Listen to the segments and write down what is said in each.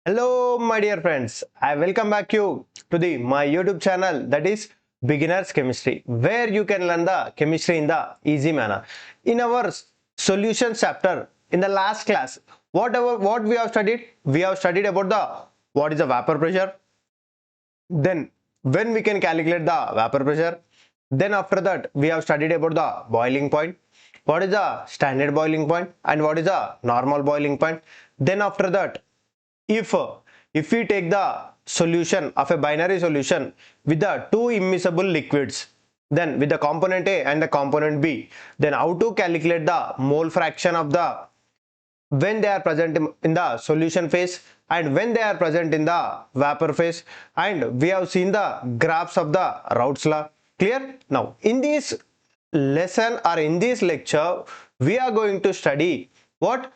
Hello my dear friends, I welcome back you to the my YouTube channel, that is Beginners Chemistry, where you can learn the chemistry in the easy manner. In our solution chapter in the last class, what we have studied about the what is the vapor pressure, then when we can calculate the vapor pressure, then after that we have studied about the boiling point, what is the standard boiling point and what is the normal boiling point. Then after that, if if we take the solution of a binary solution with the two immiscible liquids, then with the component A and the component B, then how to calculate the mole fraction of the when they are present in the solution phase and when they are present in the vapor phase, and we have seen the graphs of the Raoult's law. Clear? Now in this lesson or in this lecture we are going to study what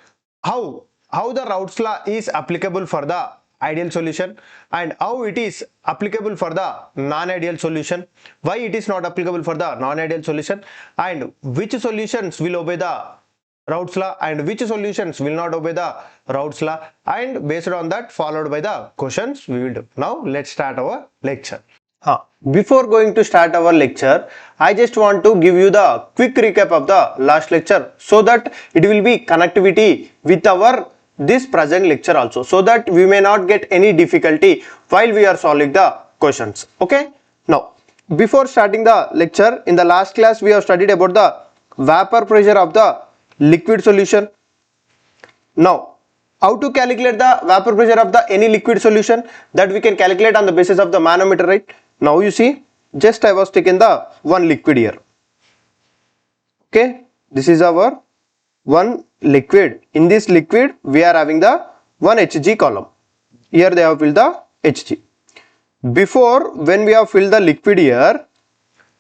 how the Raoult's law is applicable for the ideal solution and how it is applicable for the non-ideal solution, why it is not applicable for the non-ideal solution, and which solutions will obey the Raoult's law and which solutions will not obey the Raoult's law, and based on that followed by the questions we will do. Now let's start our lecture. Before going to start our lecture, I just want to give you the quick recap of the last lecture so that it will be connectivity with our this present lecture also, so that we may not get any difficulty while we are solving the questions. Okay. Now before starting the lecture, in the last class we have studied about the vapor pressure of the liquid solution. Now how to calculate the vapor pressure of the any liquid solution, that we can calculate on the basis of the manometer, right? Now you see, just I was taking the one liquid here. Okay, this is our one liquid. In this liquid we are having the one Hg column. Here they have filled the Hg. Before, when we have filled the liquid here,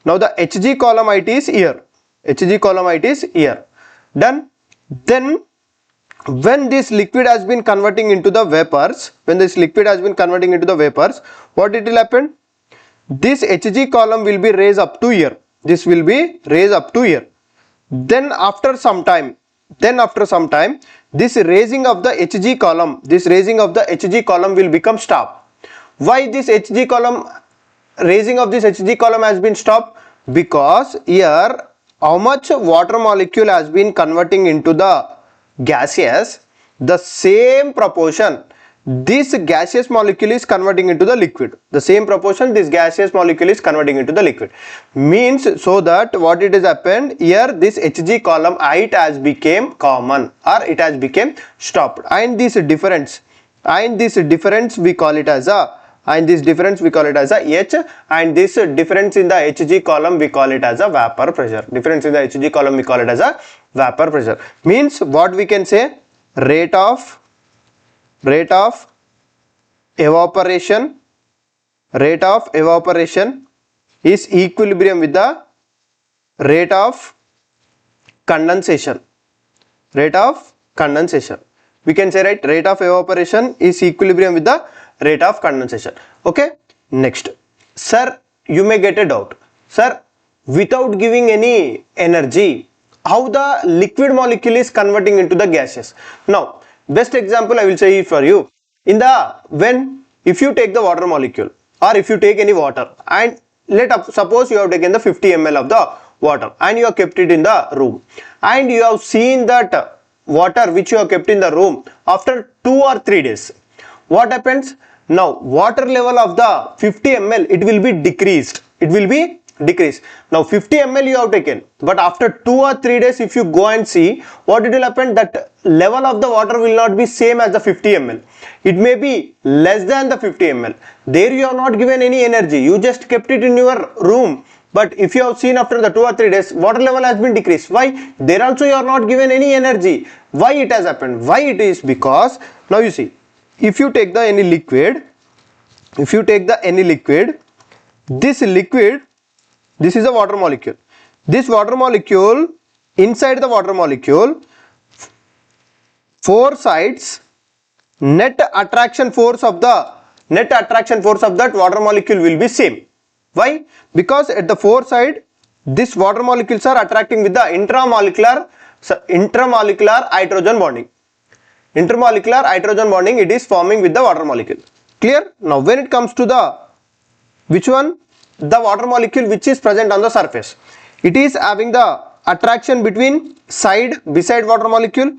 now the Hg column height is here. Hg column height is here. Done. Then when this liquid has been converting into the vapors, what it will happen? This Hg column will be raised up to here. This will be raised up to here. Then after some time, this raising of the Hg column will become stop. Why this Hg column, raising of this Hg column has been stopped? Because here how much water molecule has been converting into the gaseous, the same proportion this gaseous molecule is converting into the liquid. The same proportion this gaseous molecule is converting into the liquid. Means, so that what it has happened here, this Hg column height has became common or it has become stopped, and this difference we call it as a H, and this difference in the Hg column we call it as a vapor pressure. Means what we can say, rate of evaporation is equilibrium with the rate of condensation. We can say, right, rate of evaporation is equilibrium with the rate of condensation. Okay. Next, sir, you may get a doubt, sir, without giving any energy, how the liquid molecule is converting into the gaseous? Now best example I will say for you, if you take the water molecule or if you take any water, and suppose you have taken the 50 ml of the water and you have kept it in the room, and you have seen that water which you have kept in the room, after 2 or 3 days, what happens? Now water level of the 50 ml, it will be decreased. Now 50 ml you have taken, but after 2 or 3 days if you go and see, what it will happen, that level of the water will not be same as the 50 ml. It may be less than the 50 ml. There you have not given any energy, you just kept it in your room. But if you have seen after the 2 or 3 days, water level has been decreased. Why? There also you are not given any energy. Why it has happened? Why it is? Because now you see, if you take the any liquid, this liquid, this is a water molecule. This water molecule, inside the water molecule, 4 sides, net attraction force of that water molecule will be same. Why? Because at the 4 side, these water molecules are attracting with the intramolecular hydrogen bonding. intermolecular hydrogen bonding it is forming with the water molecule. Clear? Now when it comes to the which one? The water molecule which is present on the surface. It is having the attraction between beside water molecule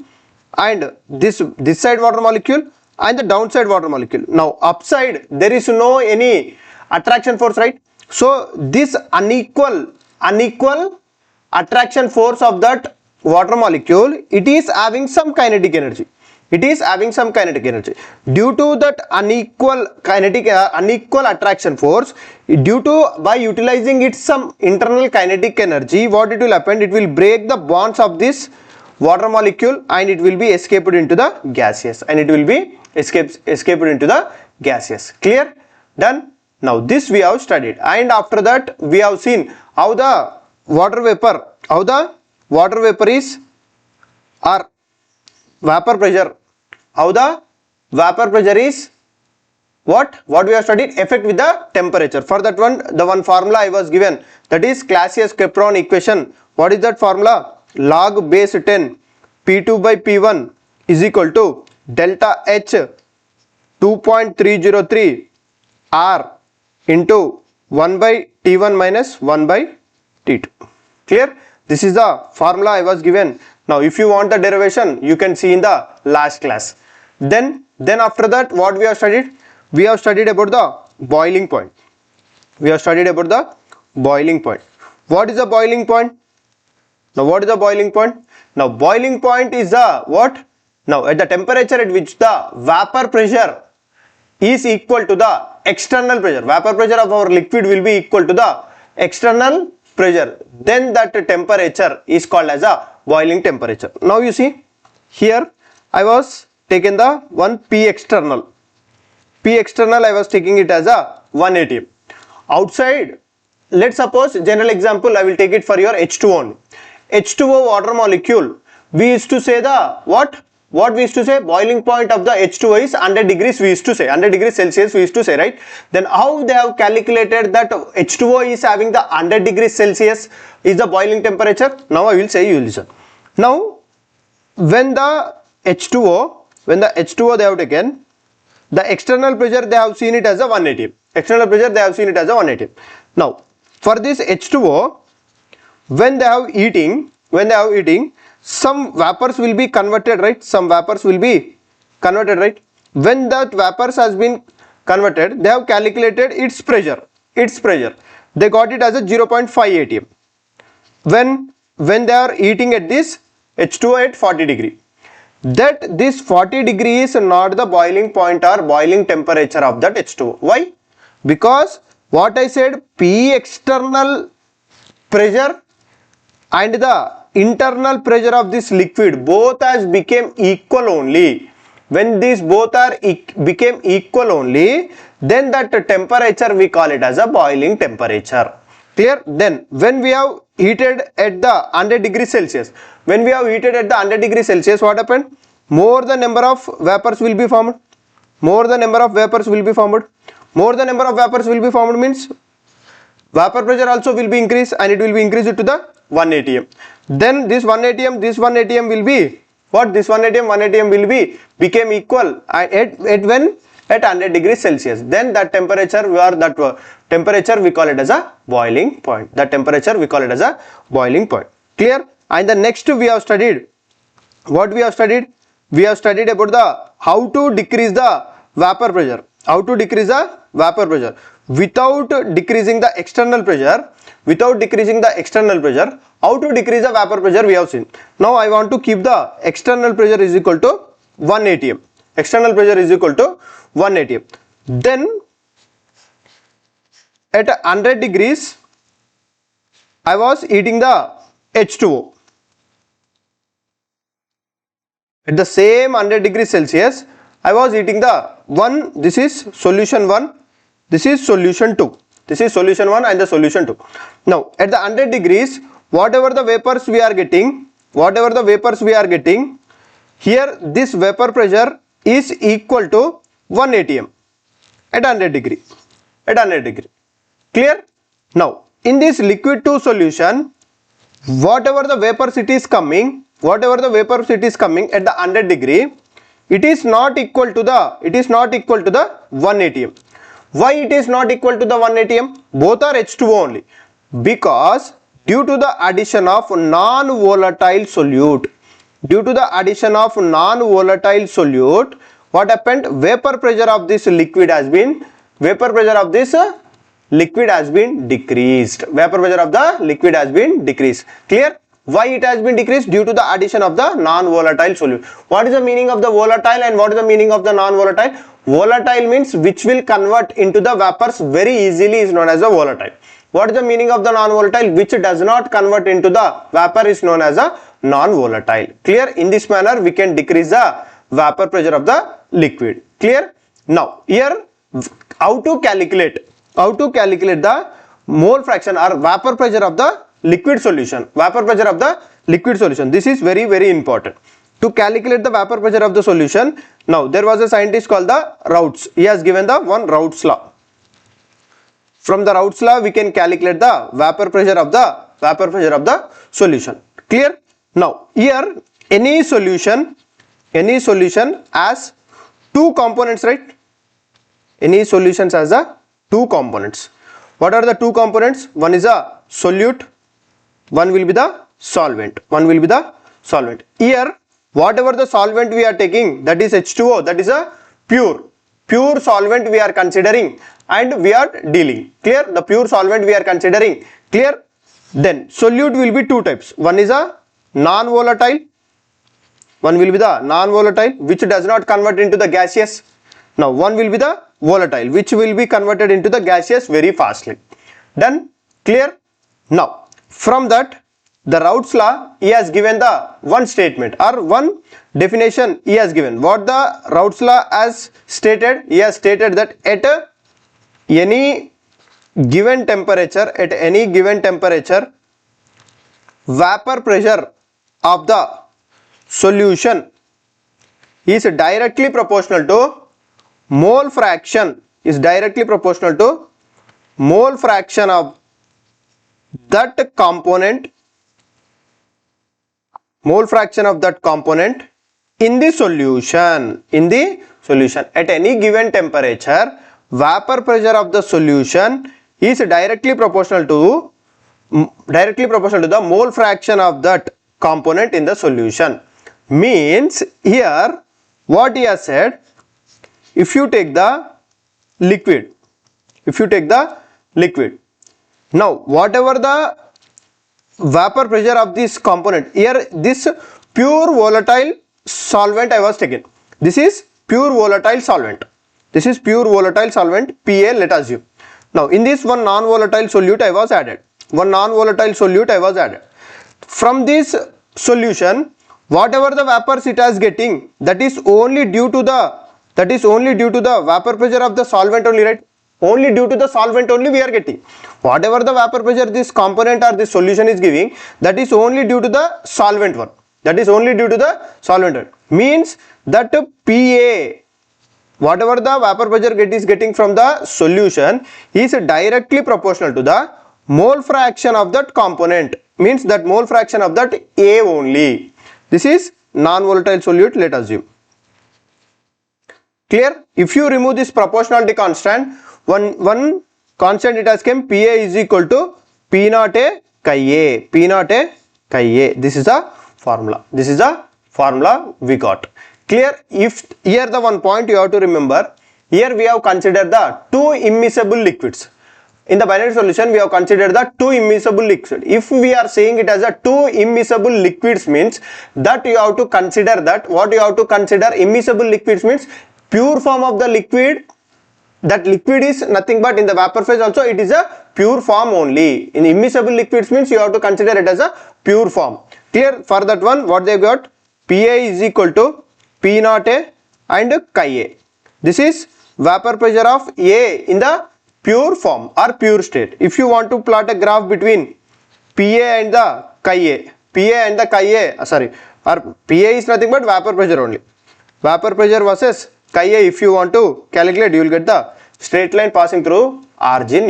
and this side water molecule and the downside water molecule. Now upside there is no any attraction force, right? So this unequal attraction force of that water molecule, it is having some kinetic energy. It is having some kinetic energy. Due to that unequal attraction force, by utilizing its some internal kinetic energy, what it will happen? It will break the bonds of this water molecule and it will be escaped into the gaseous. Clear? Done? Now this we have studied, and after that we have seen how the water vapor is or vapor pressure. How the vapor pressure is what we have studied, effect with the temperature. For that one, the one formula I was given, that is Clausius-Clapeyron equation. What is that formula? Log base 10 P2 by P1 is equal to delta H 2.303 R into 1 by T1 minus 1 by T2. Clear? This is the formula I was given. Now if you want the derivation, you can see in the last class. Then after that, what we have studied? We have studied about the boiling point. What is the boiling point? Now what is the boiling point? Now boiling point is the what? Now at the temperature at which the vapor pressure is equal to the external pressure. Vapor pressure of our liquid will be equal to the external pressure. Then that temperature is called as a boiling temperature. Now you see here I was taken the one P external I was taking it as a 1 atm. Outside, let's suppose general example I will take it for your H2O only. H2O water molecule, we used to say the what we used to say, boiling point of the H2O is 100 degrees, we used to say 100 degrees Celsius, we used to say, right? Then how they have calculated that H2O is having the 100 degrees Celsius is the boiling temperature? Now I will say, you listen. Now when the H2O they have taken, the external pressure they have seen it as a 1 atm. Now for this H2O, when they have eating, some vapors will be converted, right? When that vapors has been converted, they have calculated its pressure. They got it as a 0.5 atm. When they are eating at this H2O at 40 degree. That this 40 degree is not the boiling point or boiling temperature of that H2O. Why? Because what I said, P external pressure and the internal pressure of this liquid both has became equal only. When these both are became equal only, then that temperature we call it as a boiling temperature. Clear? Then when we have heated at the 100 degrees Celsius, what happened? More the number of vapors will be formed. Means vapor pressure also will be increased, and it will be increased to the 1 atm. Then this 1 atm will be what? This 1 atm will be became equal at 100 degrees Celsius. Then that temperature we call it as a boiling point. Clear? And the next we have studied, what we have studied? We have studied about the how to decrease the vapor pressure. Without decreasing the external pressure. How to decrease the vapor pressure we have seen. Now I want to keep the external pressure is equal to 1 atm. Then at 100 degrees I was eating the H2O. At the same 100 degrees Celsius I was eating the one. This is solution 1, this is solution 2. This is solution 1 and the solution 2. Now at the 100 degrees, whatever the vapors we are getting, here this vapor pressure is equal to 1 atm at 100 degree. Clear? Now in this liquid 2 solution, whatever the vapors it is coming at the 100 degree, it is not equal to the 1 atm. Why it is not equal to the 1 atm? Both are H2O only, because due to the addition of non-volatile solute, what happened? Vapor pressure of this liquid has been decreased. Clear? Why it has been decreased? Due to the addition of the non-volatile solute. What is the meaning of the volatile and what is the meaning of the non-volatile? Volatile means which will convert into the vapors very easily is known as a volatile. What is the meaning of the non-volatile? Which does not convert into the vapor is known as a non-volatile. Clear? In this manner we can decrease the vapor pressure of the liquid. Clear? Now here how to calculate the mole fraction or vapor pressure of the liquid solution. This is very, very important. To calculate the vapor pressure of the solution, now there was a scientist called the Raoult. He has given the one Raoult's law. From the Raoult's law, we can calculate the vapor pressure of the solution. Clear? Now here any solution has two components, right? Any solutions has a two components. What are the two components? One is a solute, one will be the solvent. Here whatever the solvent we are taking, that is H2O, that is a pure solvent we are considering and we are dealing. Clear? The pure solvent we are considering. Clear? Then solute will be two types. One is a non-volatile, which does not convert into the gaseous. Now one will be the volatile, which will be converted into the gaseous very fastly. Done? Clear? Now from that, the Raoult's law, he has given the one statement or one definition he has given. What the Raoult's law has stated? He has stated that at any given temperature, vapor pressure of the solution is directly proportional to mole fraction of that component in the solution. At any given temperature, vapor pressure of the solution is directly proportional to the mole fraction of that component in the solution. Means here what he has said, if you take the liquid, now whatever the vapor pressure of this component, here this pure volatile solvent I was taken. This is pure volatile solvent, PA, let us assume. Now in this one non-volatile solute I was added. From this solution, whatever the vapors it is getting, that is only due to the vapor pressure of the solvent only, right? Only due to the solvent only we are getting. Whatever the vapor pressure this component or this solution is giving, that is only due to the solvent one. Means that PA, whatever the vapor pressure is getting from the solution, is directly proportional to the mole fraction of that component. Means that mole fraction of that A only. This is non-volatile solute, let us assume. Clear? If you remove this proportionality constant, one constant it has come, PA is equal to P naught A chi A. This is a formula. We got. Clear? If here the one point you have to remember, here we have considered the two immiscible liquids. In the binary solution we have considered the two immiscible liquids. If we are saying it as a two immiscible liquids, means that you have to consider that what you have to consider immiscible liquids means pure form of the liquid. That liquid is nothing but in the vapor phase also it is a pure form only. In immiscible liquids means you have to consider it as a pure form. Clear? For that one what they got, PA is equal to P naught A and chi A. This is vapor pressure of A in the pure form or pure state. If you want to plot a graph between PA and the chi A, or PA is nothing but vapor pressure only. Vapor pressure versus chi A, if you want to calculate, you will get the straight line passing through origin.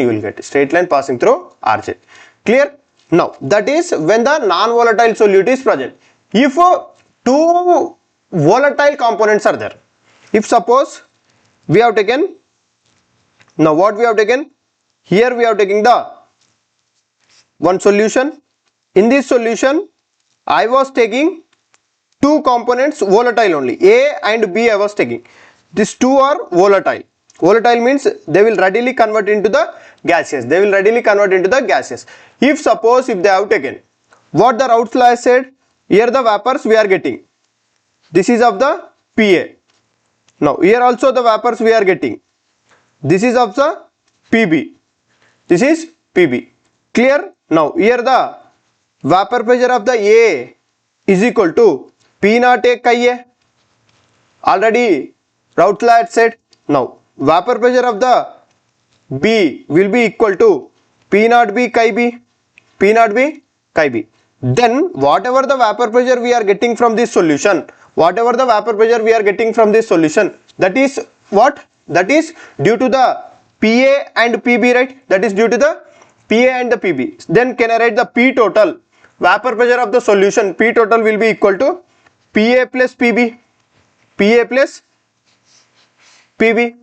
Clear? Now that is when the non-volatile solute is present. If two volatile components are there. If suppose we have taken, now what we have taken, here we have taken the one solution. In this solution I was taking two components volatile only, A and B I was taking. These two are volatile. Volatile means they will readily convert into the gaseous. They will readily convert into the gaseous. If suppose if they have taken what the Raoult's law has said, here the vapors we are getting. This is of the PA. Now here also the vapors we are getting. This is of the PB. This is PB. Clear? Now here the vapor pressure of the A is equal to P naught A chi A. Already Raoult's law had said. Now vapor pressure of the B will be equal to P naught B chi B. P naught B chi B. Then whatever the vapor pressure we are getting from this solution, whatever the vapor pressure we are getting from this solution, that is what? That is due to the PA and PB, right? That is due to the PA and the PB. Then can I write the P total? Vapor pressure of the solution, P total will be equal to PA plus PB. PA plus PB.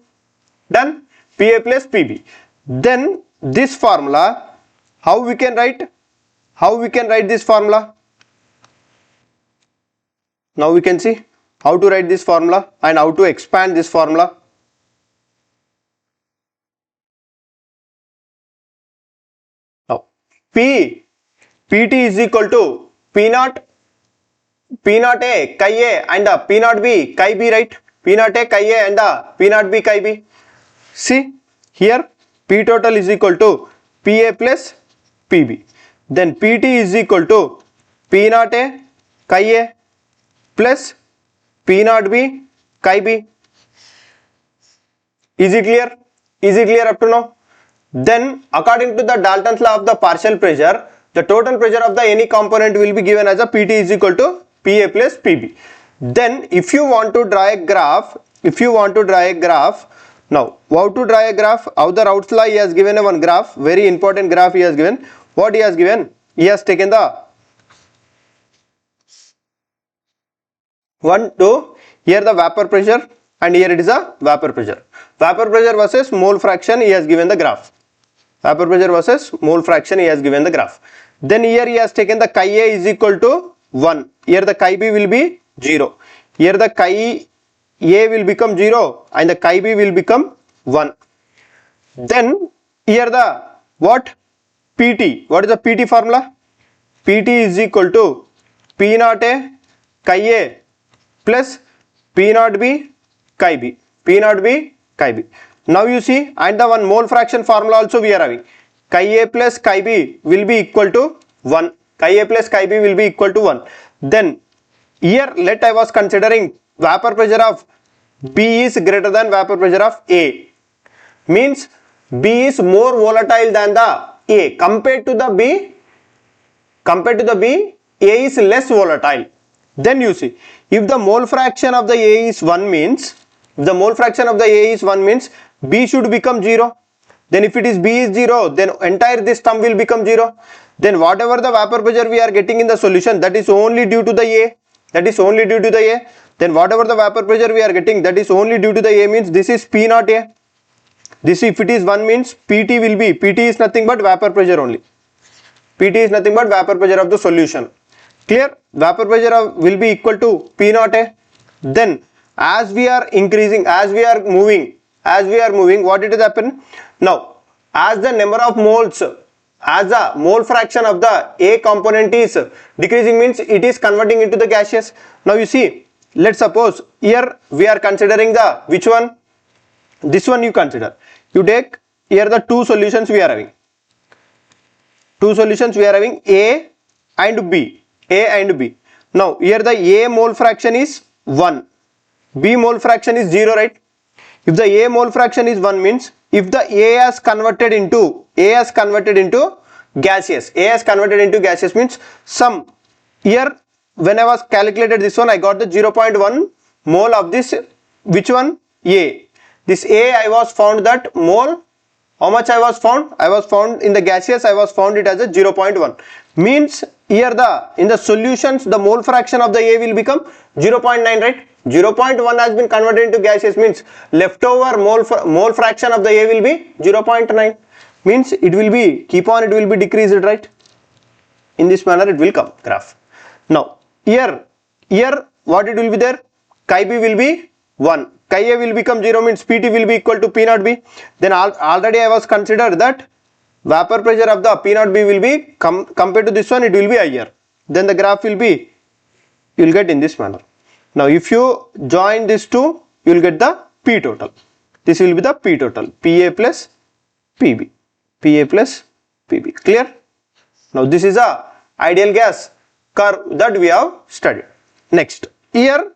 Done? PA plus PB. Then this formula, how we can write? How we can write this formula? Now we can see how to write this formula and how to expand this formula. Now PT is equal to P naught A chi A and P naught B chi B, right? P naught A chi A and P naught B chi B. See here P total is equal to PA plus PB. Then PT is equal to P naught A chi A plus P naught B chi B. Is it clear? Is it clear up to now? Then according to the Dalton's law of the partial pressure, the total pressure of the any component will be given as a PT is equal to PA plus PB. Then if you want to draw a graph, now how to draw a graph? How the Raoult's law, he has given a one graph, very important graph he has given. What he has given? He has taken the 1, 2, here the vapor pressure and here it is a vapor pressure. Vapor pressure versus mole fraction he has given the graph. Vapor pressure versus mole fraction he has given the graph. Then here he has taken the chi A is equal to 1. Here the chi B will be 0. Here the chi A will become 0 and the chi B will become 1. Then here the what? PT. What is the PT formula? PT is equal to P naught A chi A plus P naught B chi B. P naught B chi B. Now you see, and the one mole fraction formula also we are having. Chi A plus chi B will be equal to 1. Chi A plus chi B will be equal to 1. Then here let I was considering vapor pressure of B is greater than vapor pressure of A. Means B is more volatile than the A. Compared to the B, A is less volatile. Then you see, if the mole fraction of the A is 1 means, B should become 0. Then if it is B is 0, then entire this term will become 0. Then whatever the vapor pressure we are getting in the solution, that is only due to the A. Then whatever the vapor pressure we are getting, that is only due to the A means this is P naught A. This if it is 1 means PT will be, PT is nothing but vapor pressure only. PT is nothing but vapor pressure of the solution. Clear? Vapor pressure will be equal to P naught A. Then as we are increasing, as we are moving, what it will happen? Now as the number of moles, as the mole fraction of the A component is decreasing means it is converting into the gaseous. Now you see, let's suppose here we are considering the which one? This one you consider. You take here the two solutions we are having. A and B. Now here the A mole fraction is 1. B mole fraction is 0, right? If the A mole fraction is 1 means if the A has converted into gaseous, means some here when I was calculated this one, I got the 0.1 mole of this which one? A. This A I was found that mole, how much I was found? I was found in the gaseous, I was found it as a 0.1. Means here in the solutions the mole fraction of the A will become 0.9, right? 0.1 has been converted into gaseous, means leftover mole fraction of the A will be 0.9, means it will be it will be decreased, right? In this manner it will come graph. Now here what it will be there, chi B will be 1, chi A will become 0, means Pt will be equal to P naught B. Then already I was considered that vapor pressure of the P naught B will be compared to this one, it will be higher. Then the graph will be, you will get in this manner. Now if you join these two, you will get the P total. This will be the P total, Pa plus Pb, Pa plus Pb. Clear? Now this is a ideal gas curve that we have studied. Next, here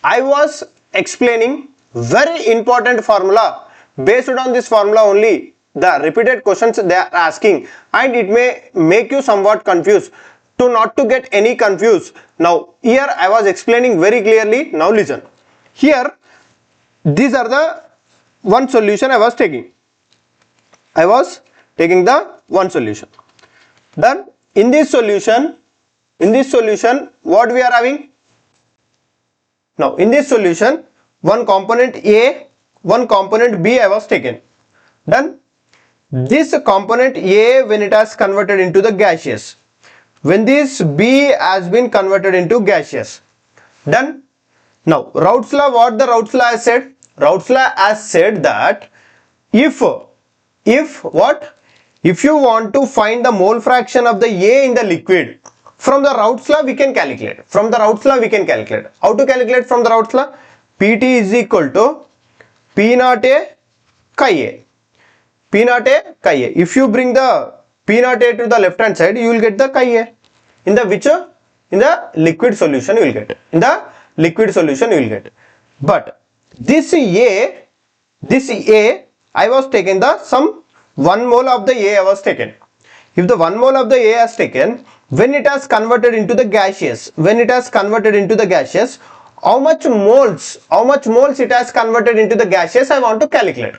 I was explaining very important formula. Based on this formula only the repeated questions they are asking, and it may make you somewhat confused. To not to get any confused, now here I was explaining very clearly. Now listen, here these are the one solution I was taking. I was taking the one solution. Then in this solution what we are having? Now in this solution one component A, one component B I was taken. Then this component A, when it has converted into the gaseous, when this B has been converted into gaseous, then now Raoult's law, what the Raoult's law has said? Raoult's law has said that if you want to find the mole fraction of the A in the liquid, from the Raoult's law we can calculate. From the Raoult's law we can calculate. How to calculate from the Raoult's law? Pt is equal to P naught A chi A. P naught A chi A. If you bring the P naught A to the left hand side, you will get the chi A. In the which? In the liquid solution you will get. In the liquid solution you will get. But this A I was taken the some 1 mole of the A I was taken. If the 1 mole of the A has taken, when it has converted into the gaseous, how much moles it has converted into the gaseous I want to calculate.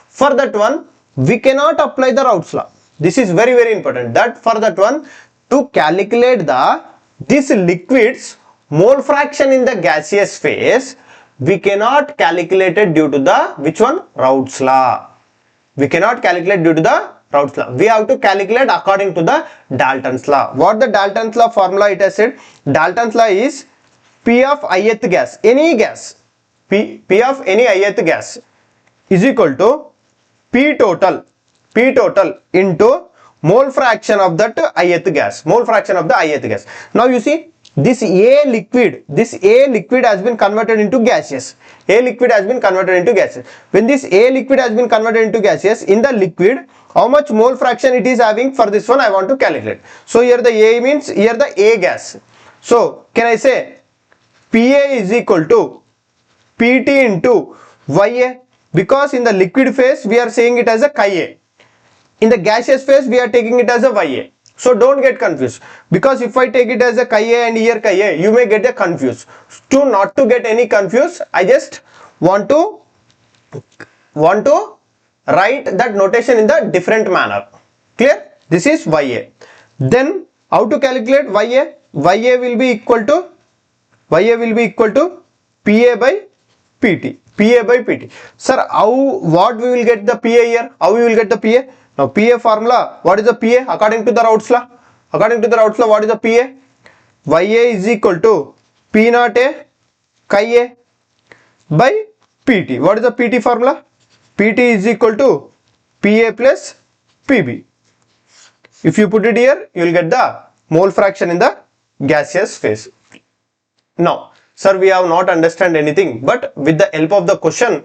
For that one we cannot apply the Raoult's law. This is very important, that for that one to calculate this liquid's mole fraction in the gaseous phase, we cannot calculate it due to the which one? Raoult's law. We cannot calculate due to the Raoult's law. We have to calculate according to the Dalton's law. What the Dalton's law formula it has said? Dalton's law is P of ith gas, any gas, P of any ith gas is equal to P total into mole fraction of that ith gas, Now you see, this A liquid has been converted into gaseous. When this A liquid has been converted into gaseous, in the liquid how much mole fraction it is having, for this one I want to calculate. So here the A means here the A gas. So can I say Pa is equal to Pt into Ya, because in the liquid phase we are saying it as a chi A. In the gaseous phase we are taking it as a Ya. So don't get confused, because if I take it as a chi A and here chi A, you may get confused. To not to get any confused, I just want to write that notation in the different manner. Clear? This is Ya. Then how to calculate Ya? Ya will be equal to Pa by Pt. Sir, what we will get the Pa here? How we will get the Pa? Now Pa formula, what is the Pa according to the Raoult's law? What is the Pa? Ya is equal to P naught A chi A by Pt. What is the Pt formula? Pt is equal to Pa plus Pb. If you put it here, you will get the mole fraction in the gaseous phase. Now sir, we have not understand anything, but with the help of the question,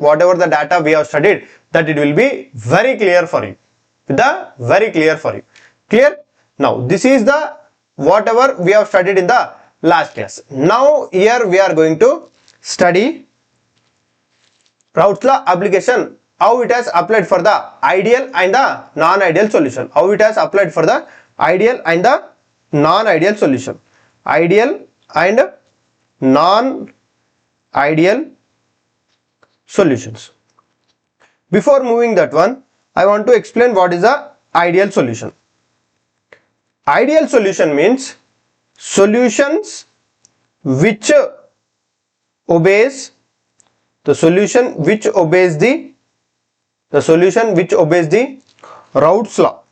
whatever the data we have studied, that it will be very clear for you. Clear? Now this is the whatever we have studied in the last class. Now here we are going to study Raoult's law application, how it has applied for the ideal and the non-ideal solution. Ideal and non-ideal solutions. Before moving that one, I want to explain what is the ideal solution. Ideal solution means solutions which obeys the solution which obeys the solution which obeys the Raoult's law.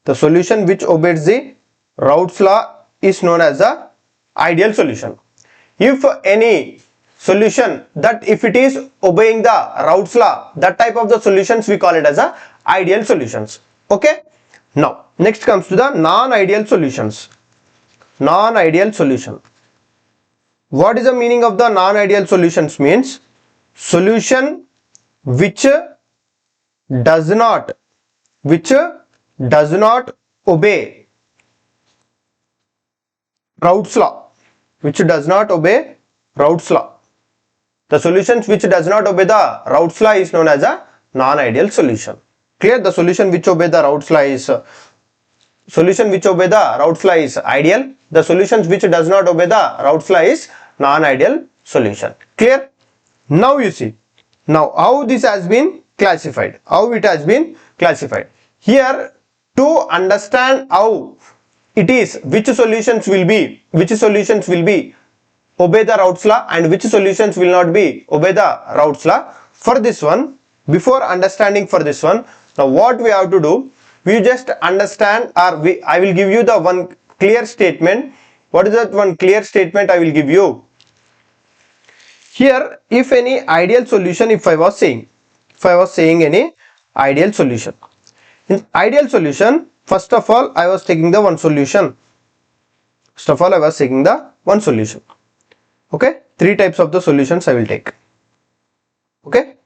The solution which obeys the Raoult's law is known as the ideal solution. If any solution that if it is obeying the Raoult's law, that type of the solutions we call it as a ideal solutions. Okay. Now next comes to the non-ideal solutions. Non-ideal solution. What is the meaning of the non-ideal solutions? Means solution which does not obey Raoult's law, which does not obey Raoult's law. The solutions which does not obey the Raoult's law is known as a non-ideal solution. Clear? The solution which obey the Raoult's law is ideal. The solutions which does not obey the Raoult's law is non-ideal solution. Clear? Now you see, now how this has been classified, how it has been classified. Here, to understand how it is, which solutions will be obey the Raoult's law and which solutions will not be obey the Raoult's law. For this one, before understanding for this one, now what we have to do, we just understand, or I will give you the one clear statement. What is that one clear statement I will give you? Here, if any ideal solution, if I was saying any ideal solution. In ideal solution, first of all, I was taking the one solution. Okay, three types of the solutions I will take. Okay,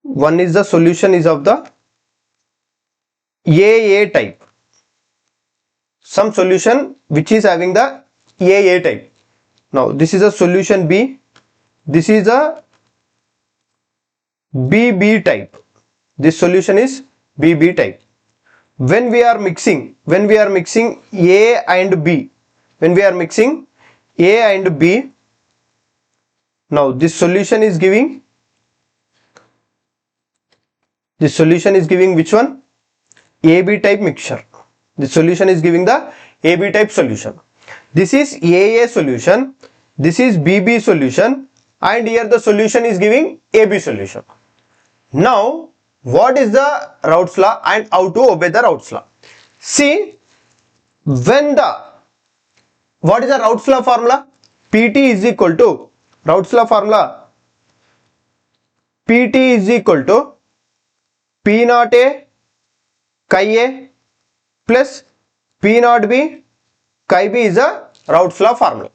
one is the solution is of the AA type. Some solution which is having the AA type. Now this is a solution B. This is a BB type. This solution is BB type. When we are mixing A and B, now this solution is giving which one? AB type mixture. This solution is giving the AB type solution. This is AA solution, this is BB solution, and here the solution is giving AB solution. Now what is the Raoult's law and how to obey the Raoult's law? See, what is the Raoult's law formula? PT is equal to Raoult's law formula. PT is equal to P naught A chi A plus P naught B chi B is a Raoult's law formula.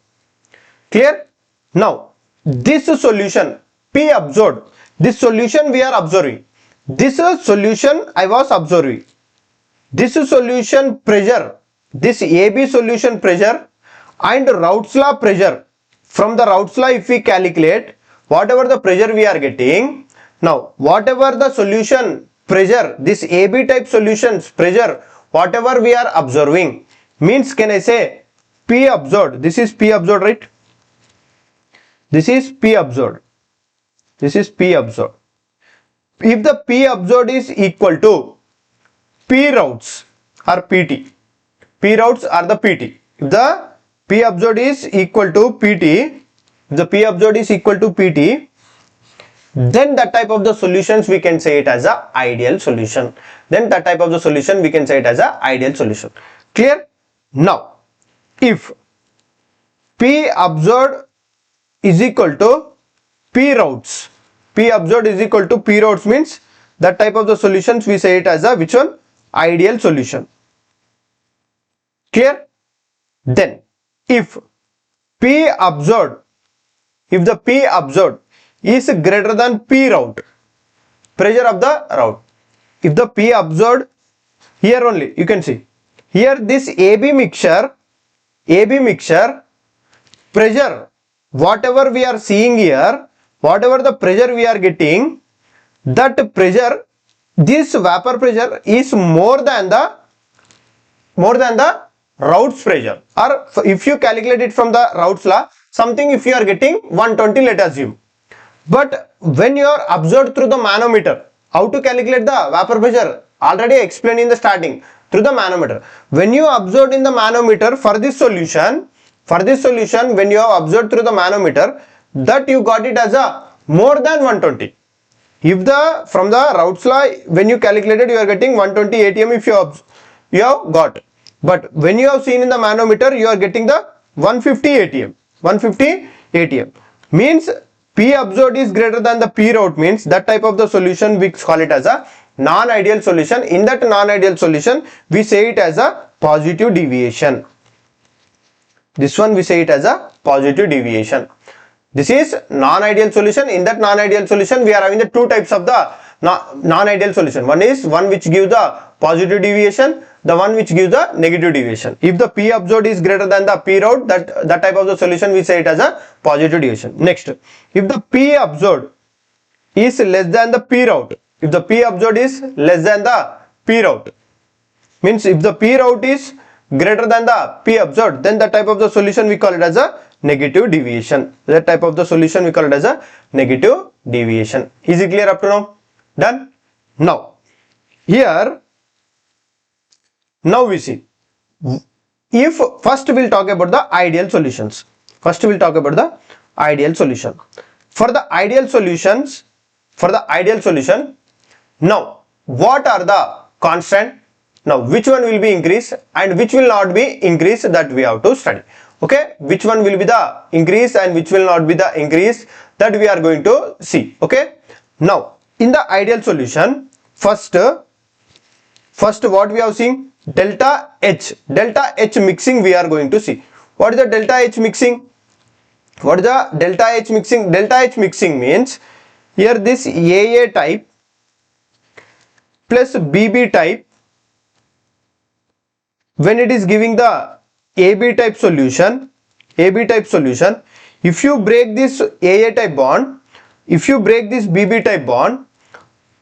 Clear? Now this solution P observed, this solution we are observing, this solution I was observing, this solution pressure, this AB solution pressure and Raoult's law pressure. From the Raoult's law if we calculate whatever the pressure we are getting, now whatever the solution pressure, this AB type solutions pressure, whatever we are observing, means can I say P observed, this is P observed, right? This is P observed. This is P observed. If the P observed is equal to P Raoult's or PT, P Raoult's or the PT, if the P observed is equal to PT, then that type of the solutions we can say it as a ideal solution. Clear? Now, if P observed is equal to P Raoult's, means that type of the solutions we say it as a which one? Ideal solution. Clear? Then if P observed, if the P observed is greater than P Raoult, pressure of the Raoult, if the P observed, here only you can see, here this AB mixture pressure, whatever we are seeing here, whatever the pressure we are getting, that pressure, this vapor pressure is more than the Raoult's pressure, or if you calculate it from the Raoult's law, something if you are getting 120, let us assume. But when you are observed through the manometer, how to calculate the vapor pressure? Already explained in the starting. through the manometer. When you observed in the manometer for this solution, when you have observed through the manometer, that you got it as a more than 120. If the from the Raoult's law, when you calculated, you are getting 120 atm if you have got, but when you have seen in the manometer, you are getting the 150 atm. 150 atm means P observed is greater than the P Raoult, means that type of the solution we call it as a non-ideal solution. In that non-ideal solution, we say it as a positive deviation. This one we say it as a positive deviation. This is non-ideal solution. In that non-ideal solution, we are having the two types of the non-ideal solution. One is one which gives the positive deviation, the one which gives the negative deviation. If the P observed is greater than the P Raoult, that type of the solution we say it as a positive deviation. Next, if the P observed is less than the P Raoult, if the P observed is less than the P Raoult, means if the P Raoult is greater than the P observed, then that type of the solution we call it as a negative deviation. That type of the solution we call it as a negative deviation. Is it clear up to now? Done? Now, here, now we see, if first we'll talk about the ideal solutions. First we'll talk about the ideal solution. For the ideal solutions, now what are the constant? Now which one will be increased and which will not be increased, that we have to study. Okay, which one will be the increase and which will not be the increase, that we are going to see. Okay, now in the ideal solution, first what we have seen, delta H mixing we are going to see. What is the delta H mixing? What is the delta H mixing? Delta H mixing means here this AA type plus BB type, when it is giving the AB type solution, if you break this AA type bond, if you break this BB type bond,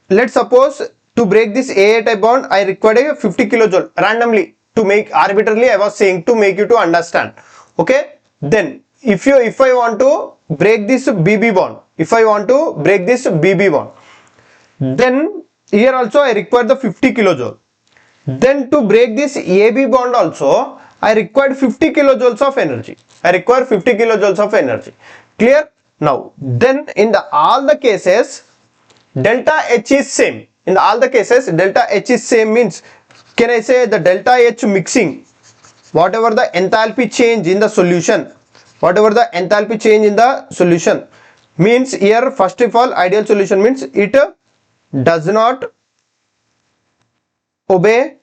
let's suppose to break this AA type bond, I required a 50 kilojoule randomly, to make arbitrarily, I was saying to make you to understand. Okay, then if I want to break this BB bond, then here also I require the 50 kilojoule. Then to break this AB bond also, I required 50 kilojoules of energy. Clear? Now, then in all the cases, delta H is same. In all the cases, delta H is same means, can I say the delta H mixing, whatever the enthalpy change in the solution, means here first of all, ideal solution means it does not obey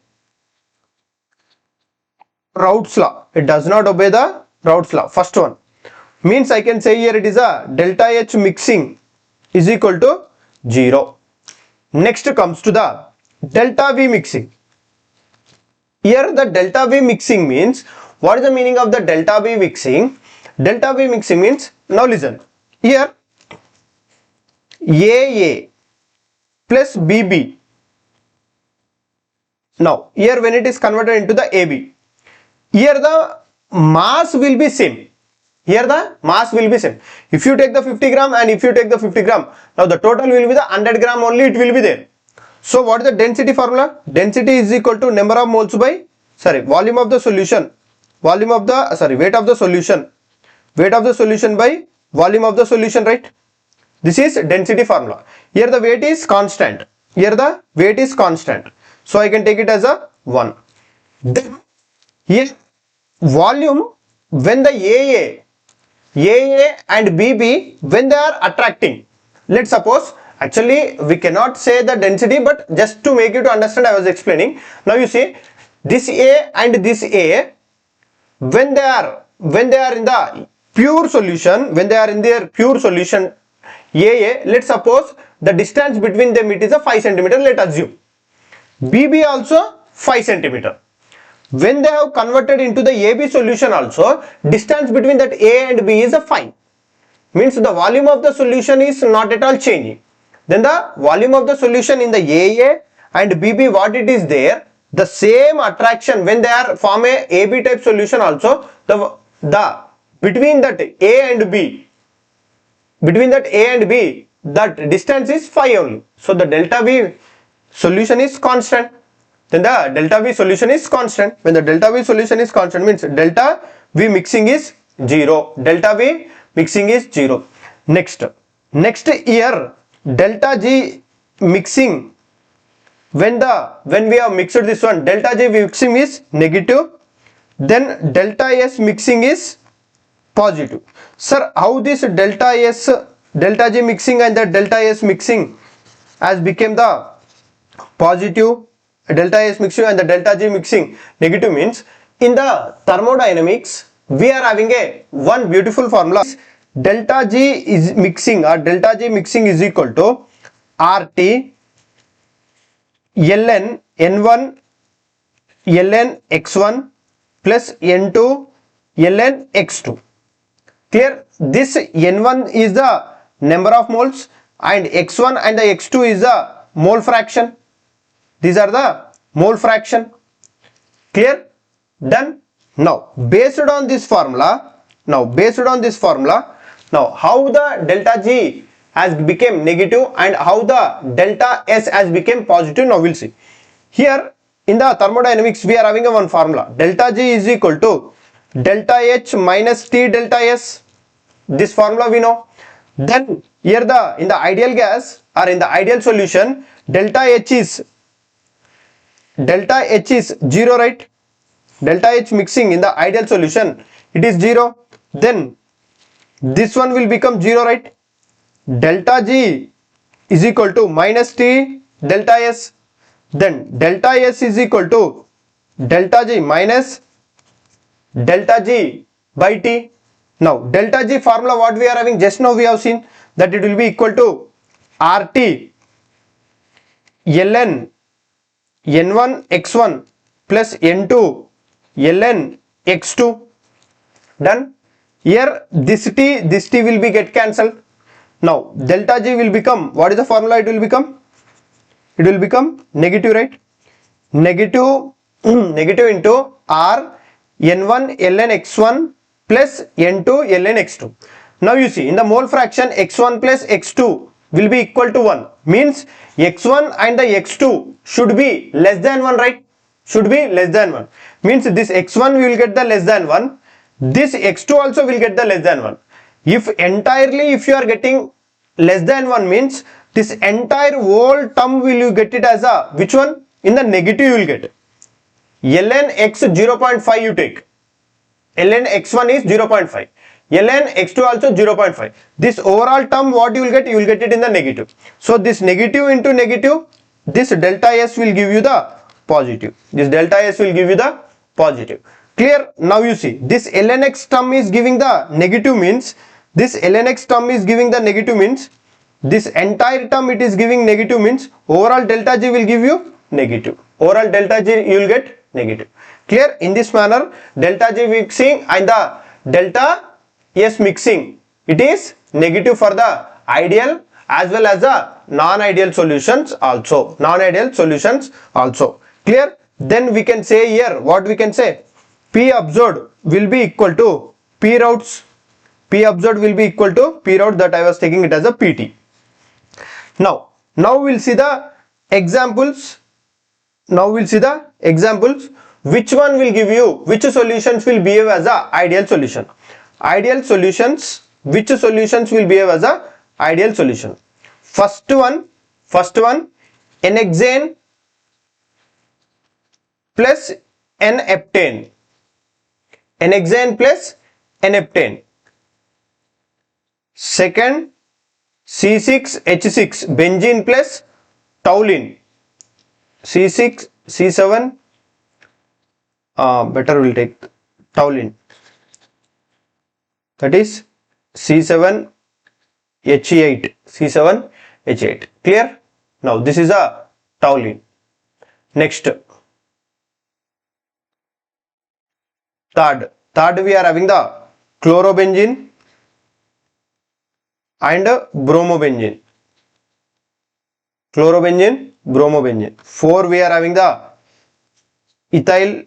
Raoult's law. It does not obey the Raoult's law. First one means I can say here it is a delta H mixing is equal to 0. Next comes to the delta V mixing. Here the delta V mixing means, what is the meaning of the delta V mixing? Delta V mixing means, now listen, here AA plus BB. Now here when it is converted into the AB, here the mass will be same. If you take the 50 gram and if you take the 50 gram, now the total will be the 100 gram only, it will be there. So what is the density formula? Density is equal to number of moles by, volume of the solution, weight of the solution by volume of the solution, right? This is density formula. Here the weight is constant. So I can take it as a 1. Then here volume, when the AA and BB, when they are attracting, let's suppose, actually we cannot say the density, but just to make you to understand, I was explaining. Now you see this A and this A, when they are in the pure solution, AA, let's suppose the distance between them, it is a 5 centimeter, let us assume. BB also 5 centimeter. When they have converted into the AB solution also, distance between that A and B is a 5. Means the volume of the solution is not at all changing. Then the volume of the solution in the AA and BB, what it is there, the same attraction when they are form a AB type solution also, the between that A and B, that distance is 5 only. So the delta V solution is constant. then the delta V solution is constant. When the delta V solution is constant means delta V mixing is 0. Delta V mixing is 0. Next here delta G mixing, when we have mixed this one, delta G mixing is negative, then delta S mixing is positive. Sir, how this delta G mixing and the delta S mixing has become the positive, delta S mixing and the delta G mixing negative means in the thermodynamics we are having a one beautiful formula. Delta G is mixing or delta G mixing is equal to RT ln N1 ln X1 plus N2 ln X2. Clear? This N1 is the number of moles and X1 and the X2 is the mole fraction. These are the mole fraction. Clear? Done. Now based on this formula, now how the delta G has become negative and how the delta S has become positive, now we'll see. Here in the thermodynamics we are having a one formula, delta G is equal to delta H minus T delta S. This formula we know. Then here in the ideal gas or in the ideal solution, delta H is 0, right? Delta H mixing in the ideal solution, it is 0. Then this one will become 0, right? Delta G is equal to minus T delta S. Then delta S is equal to delta G minus delta G by T. Now delta G formula what we are having, just now we have seen that it will be equal to RT ln N1 X1 plus N2 ln X2. Done. Here this T will be get cancelled. Now delta G will become, what is the formula it will become? It will become negative, right? Negative into R N1 ln X1 plus N2 ln X2. Now you see in the mole fraction X1 plus X2 will be equal to 1, means X1 and the X2 should be less than 1, right? Should be less than 1, means this X1 will get the less than 1, this X2 also will get the less than 1. If you are getting less than 1 means this entire whole term will you get it as a which one? In the negative you will get. Ln X 0.5 you take. Ln X1 is 0.5. Ln X2 also 0.5. This overall term what you will get? You will get it in the negative. So this negative into negative, this delta S will give you the positive. This delta S will give you the positive. Clear? Now you see this ln X term is giving the negative means, this ln X term is giving the negative means, this entire term it is giving negative means overall delta G will give you negative. Overall delta G you will get negative. Clear? In this manner delta G mixing and the delta S mixing, it is negative for the ideal as well as the non-ideal solutions also. Clear? Then we can say here, what we can say, P observed will be equal to P Raoults. P observed will be equal to P Raoult, that I was taking it as a PT. Now we'll see the examples. Which one will give you, which solutions will behave as a ideal solution? Which solutions will behave as a ideal solution? First one, N-hexane plus N-heptane. N-hexane plus N-heptane. Second, C6H6 benzene plus toluene. C7 better will take toluene, that is C7H8. Clear? Now this is a toluene. Next, third we are having the chlorobenzene and bromobenzene. Four we are having the ethyl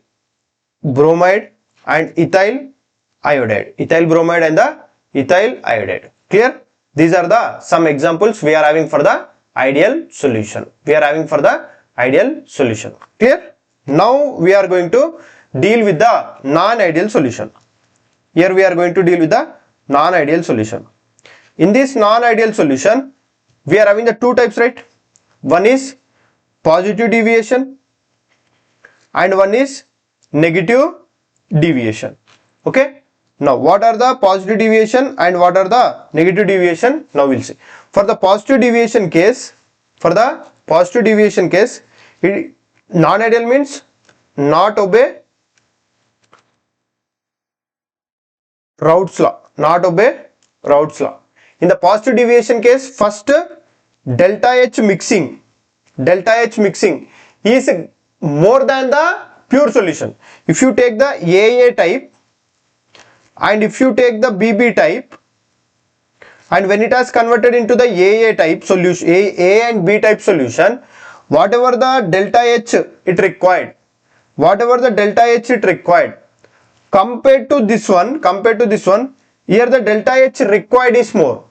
bromide and ethyl iodide. Clear? These are the some examples we are having for the ideal solution. ideal solution. Clear? Now we are going to deal with the non-ideal solution. Here we are going to deal with the non-ideal solution. In this non-ideal solution, we are having the two types, right? One is positive deviation and one is negative deviation. Okay. Now what are the positive deviation and what are the negative deviation? Now we'll see. For the positive deviation case, non-ideal means not obey Raoult's law, not obey Raoult's law. In the positive deviation case, first delta H mixing is more than the pure solution. If you take the AA type and if you take the BB type, and when it has converted into the AA type solution, A and B type solution, whatever the delta H it required, compared to this one, here the delta H required is more.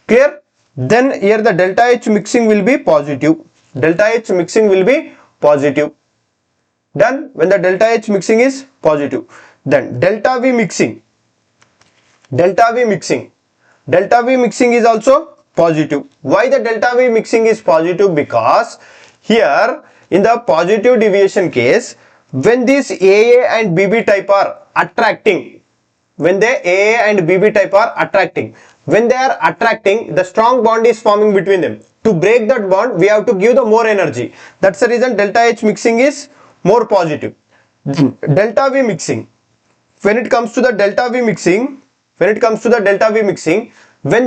Clear? Then here the delta H mixing will be positive. Done. When the delta H mixing is positive, then delta V mixing is also positive. Why the delta V mixing is positive? Because here in the positive deviation case, when these AA and BB type are attracting, when they are attracting, the strong bond is forming between them. To break that bond, we have to give the more energy. That's the reason delta H mixing is more positive. Delta V mixing. When it comes to the delta V mixing, when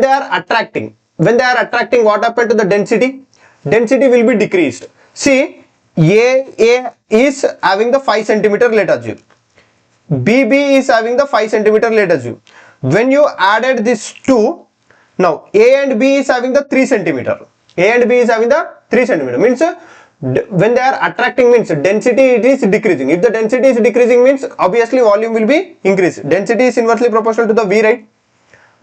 they are attracting, what happened to the density? Density will be decreased. See, AA is having the 5 centimeter, let us assume. BB is having the 5 centimeter, let us assume. When you added these two, now A and B is having the 3 centimeter. Means when they are attracting, means density it is decreasing. If the density is decreasing, means obviously volume will be increased. Density is inversely proportional to the V, right?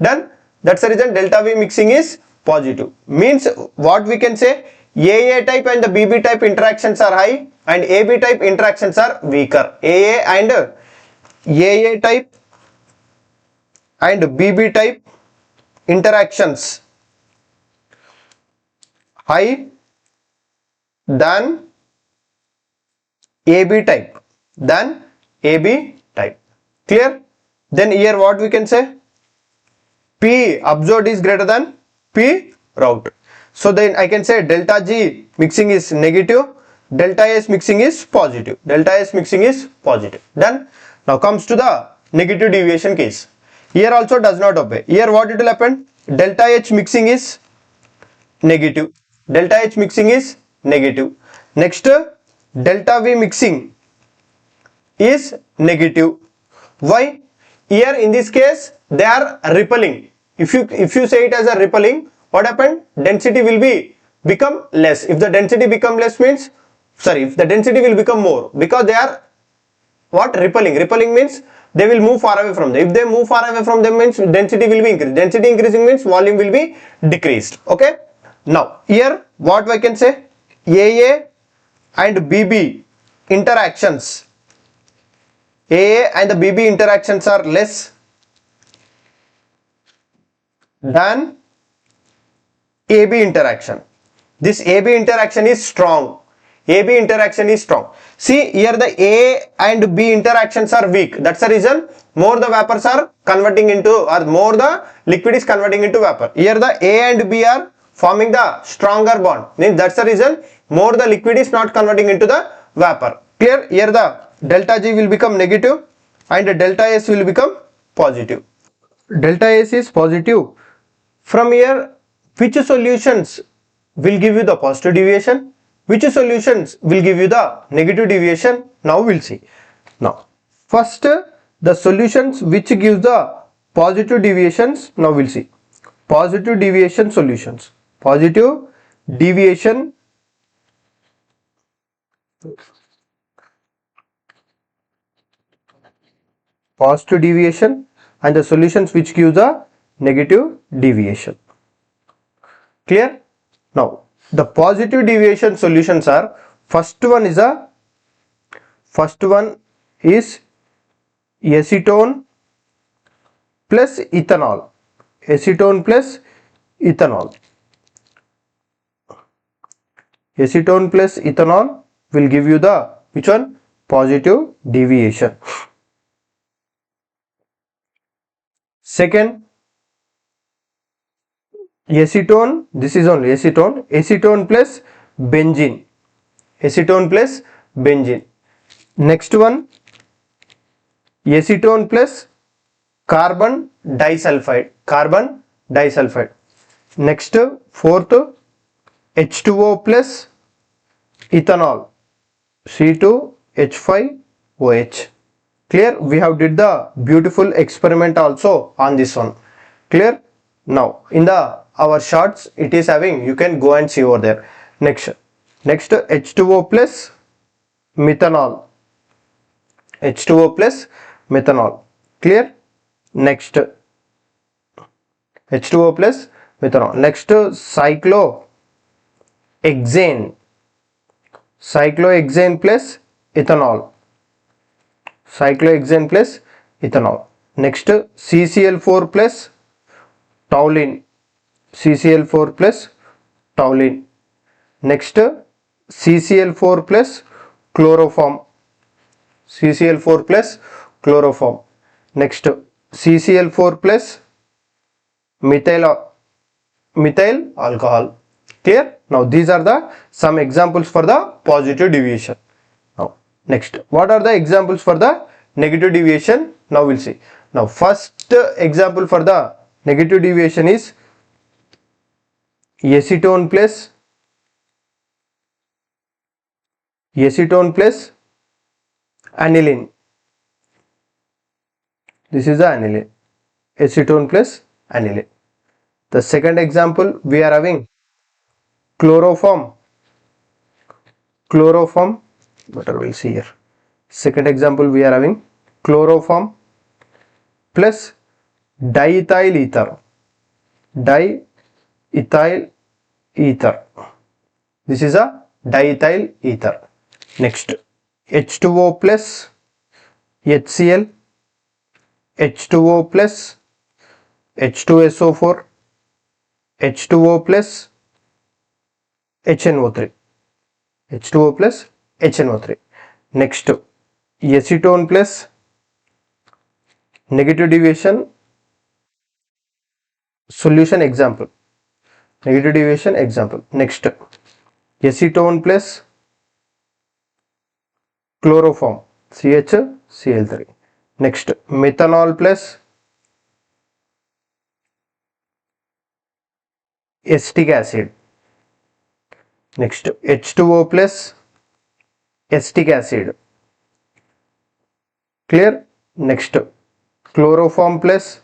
Done. That's the reason delta V mixing is positive. Means what we can say, AA type and the BB type interactions are high and AB type interactions are weaker. AA type and BB type interactions high than AB type. Clear? Then here what we can say, P absorbed is greater than P Raoult. So then I can say delta G mixing is negative, delta S mixing is positive. Done. Now comes to the negative deviation case. Here also does not obey. Here what it will happen? Delta H mixing is negative. Next, delta V mixing is negative. Why? Here in this case they are repelling. If you say it as a repelling, what happened? Density will become less. If the density become less means, if the density will become more, because they are what? Repelling. Repelling means they will move far away from them. If they move far away from them, means density will be increased. Density increasing means volume will be decreased. Okay. Now here what I can say, AA and BB interactions, AA and the BB interactions are less than AB interaction. This AB interaction is strong. See here the A and B interactions are weak. That's the reason more the vapors are converting into, or more the liquid is converting into vapor. Here the A and B are forming the stronger bond. That's the reason more the liquid is not converting into the vapor. Clear? Here the delta G will become negative and the delta S will become positive. Delta S is positive. From here, which solutions will give you the positive deviation? Which solutions will give you the negative deviation? Now we'll see. Now, first the solutions which gives the positive deviations. Now we'll see. Positive deviation solutions. Positive deviation and the solutions which gives the negative deviation. Clear? Now The positive deviation solutions are, first one is acetone plus ethanol. Acetone plus ethanol. Acetone plus ethanol will give you the which one? Positive deviation. Second, acetone, this is only acetone, acetone plus benzene. Acetone plus benzene. Next one, acetone plus carbon disulfide. Carbon disulfide. Next, fourth, H2O plus ethanol. C2H5OH. Clear? We have did the beautiful experiment also on this one. Clear? Now in the our charts it is having, you can go and see over there. Next H2O plus methanol. H2O plus methanol. Clear? Next H2O plus methanol. Next cyclohexane. Cyclohexane plus ethanol. Cyclohexane plus ethanol. Next CCl4 plus toluene. CCl4 plus toluene. Next CCl4 plus chloroform. CCl4 plus chloroform. Next CCl4 plus methyl alcohol. Clear? Now these are the some examples for the positive deviation. Now next, what are the examples for the negative deviation? Now we'll see. Now first example for the negative deviation is acetone plus aniline. This is the aniline. Acetone plus aniline. The second example we are having chloroform. Better we'll see here. Second example we are having chloroform plus diethyl ether. Diethyl ether. This is a diethyl ether. Next H2O plus HCl. H2O plus H2SO4. H2O plus HNO3. H2O plus HNO3. Next acetone plus negative deviation solution example. Negative deviation example. Next acetone plus chloroform. CHCl3. Next methanol plus acetic acid. Next H2O plus acetic acid. Clear? Next chloroform plus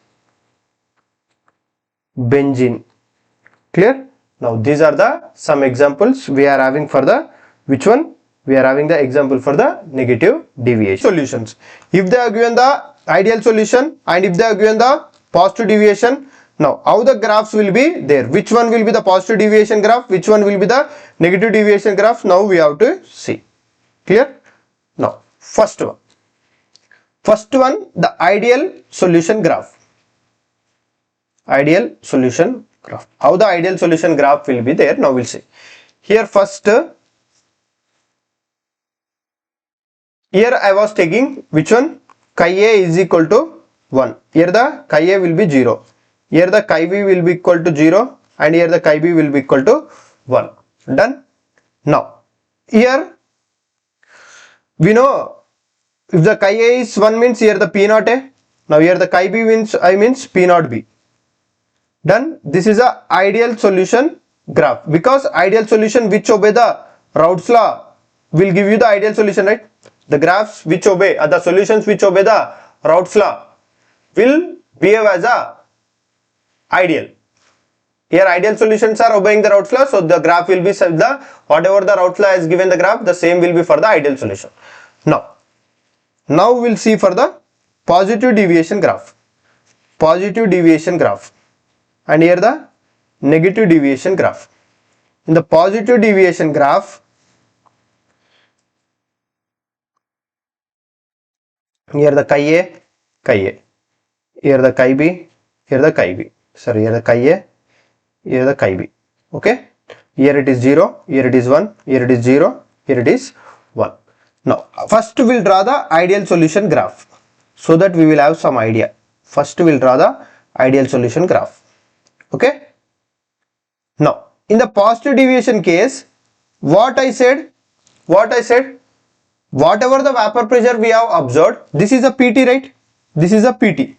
benzene. Clear? Now these are the some examples we are having for the which one? We are having the example for the negative deviation solutions. If they are given the ideal solution and if they are given the positive deviation, now how the graphs will be there? Which one will be the positive deviation graph? Which one will be the negative deviation graph? Now we have to see. Clear? Now first one, the ideal solution graph. Ideal solution graph. How the ideal solution graph will be there? Now we'll see. Here first, here I was taking which one? Chi A is equal to 1. Here the chi A will be 0. Here the chi B will be equal to 0 and here the chi B will be equal to 1. Done? Now here we know if the chi A is 1 means here the P naught A. Now here the chi B means P naught B. Done? This is a ideal solution graph, because ideal solution which obey the Raoult's law will give you the ideal solution, right? The graphs which obey the solutions which obey the Raoult's law will behave as a ideal. Here ideal solutions are obeying the Raoult's law, so the graph will be the whatever the Raoult's law has given the graph, the same will be for the ideal solution. Now we'll see for the positive deviation graph. Positive deviation graph. And here the negative deviation graph. in the positive deviation graph, here the chi A, chi A, here the chi B, here the chi B, sorry, here the chi A, here the chi B, okay, here it is 0, here it is 1, here it is 0, here it is 1. Now first we'll draw the ideal solution graph so that we will have some idea. First we'll draw the ideal solution graph, okay. Now in the positive deviation case, what I said, whatever the vapor pressure we have observed, this is a PT, right? This is a PT.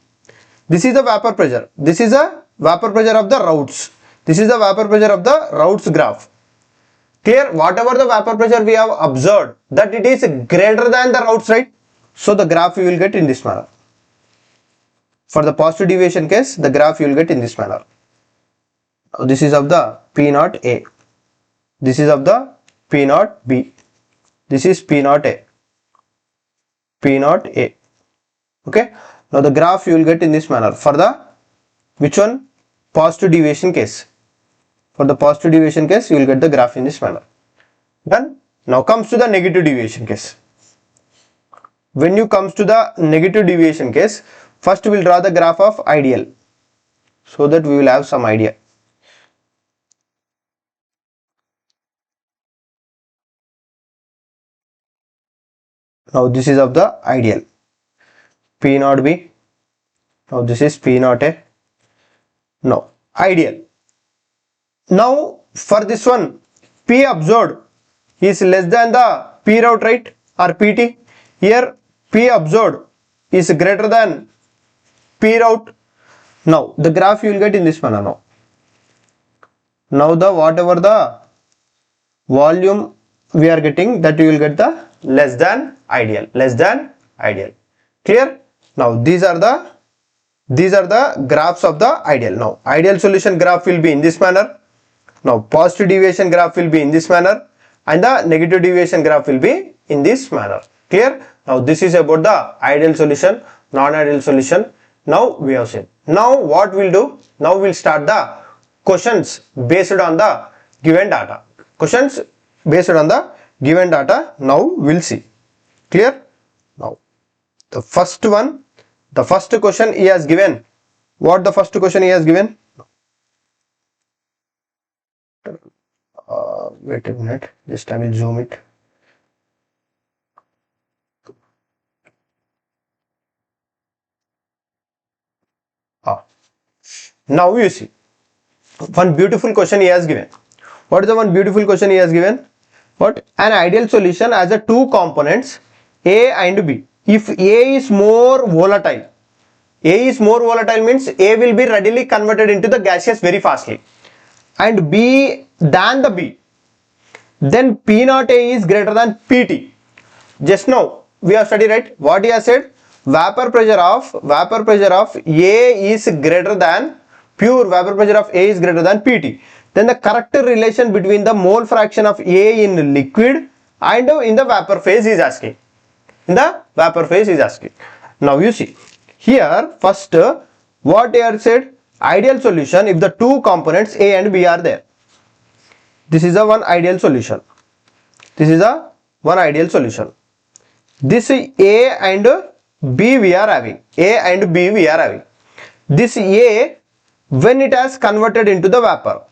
This is the vapor pressure. This is a vapor pressure of the Raoult's. This is the vapor pressure of the Raoult's graph. Clear? Whatever the vapor pressure we have observed, that it is greater than the Raoult's, right? So the graph you will get in this manner. For the positive deviation case, the graph you will get in this manner. Now this is of the P naught A. This is of the P naught B. This is P naught A. P naught A. Okay. Now the graph you will get in this manner for the which one? Positive deviation case. For the positive deviation case, you will get the graph in this manner. Done. Now comes to the negative deviation case. When you comes to the negative deviation case, first we will draw the graph of ideal so that we will have some idea. Now this is of the ideal. P naught B. Now this is P naught A. Now ideal. Now for this one, P observed is less than the P route, right, or PT. Here P observed is greater than P route. Now the graph you will get in this manner. Now the whatever the volume we are getting, that you will get the less than ideal, less than ideal. Clear? Now these are the graphs of the ideal. Now ideal solution graph will be in this manner. Now positive deviation graph will be in this manner, and the negative deviation graph will be in this manner. Clear? Now this is about the ideal solution, non-ideal solution. Now we have seen. Now what we'll do? Now we'll start the questions based on the given data. Questions based on the given data. Now we'll see. Clear? Now the first one, the first question he has given. What the first question he has given? Wait a minute, just I will zoom it. Now you see, one beautiful question he has given. What is the one beautiful question he has given? What? An ideal solution has a two components A and B. If A is more volatile, A is more volatile means A will be readily converted into the gaseous very fastly, and B than the B, then P naught A is greater than PT. Just now we have studied, right? What he has said, vapor pressure of A is greater than, pure vapor pressure of A is greater than PT. Then the correct relation between the mole fraction of A in liquid and in the vapor phase is asking. In the vapor phase is asking. Now you see here, first what he has said, ideal solution if the two components A and B are there. This is a one ideal solution. This is a one ideal solution. This A and B we are having. A and B we are having. This A, when it has converted into the vapor,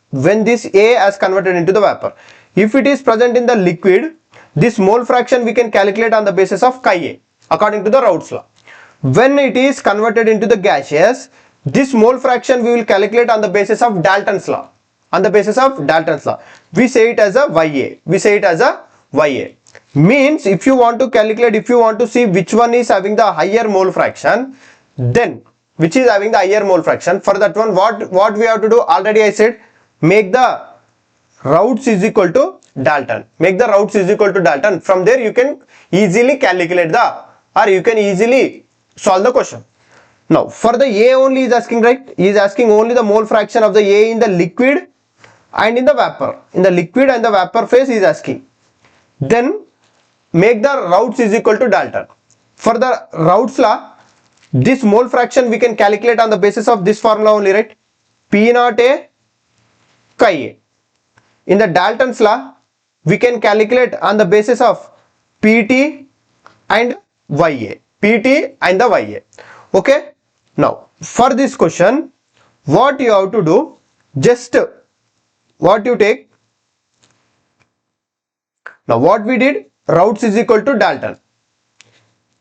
when this A has converted into the vapor, if it is present in the liquid, this mole fraction we can calculate on the basis of chi A according to the Raoult's law. When it is converted into the gaseous, this mole fraction we will calculate on the basis of Dalton's law. On the basis of Dalton's law, we say it as a Ya. We say it as a Ya. Means if you want to calculate, if you want to see which one is having the higher mole fraction, then which is having the higher mole fraction, for that one what we have to do, already I said, make the Raoult's is equal to Dalton. Make the Raoult's is equal to Dalton. From there you can easily calculate the, or you can easily solve the question. Now for the A only is asking, right? He is asking only the mole fraction of the A in the liquid and in the vapor. In the liquid and the vapor phase he is asking. Then make the Raoult's is equal to Dalton. For the Raoult's law, this mole fraction we can calculate on the basis of this formula only, right? P naught A chi A. in the Dalton's law, we can calculate on the basis of PT and YA. PT and the YA. Okay. Now, for this question, what you have to do, just what you take. Now, what we did, Raoult's is equal to Dalton.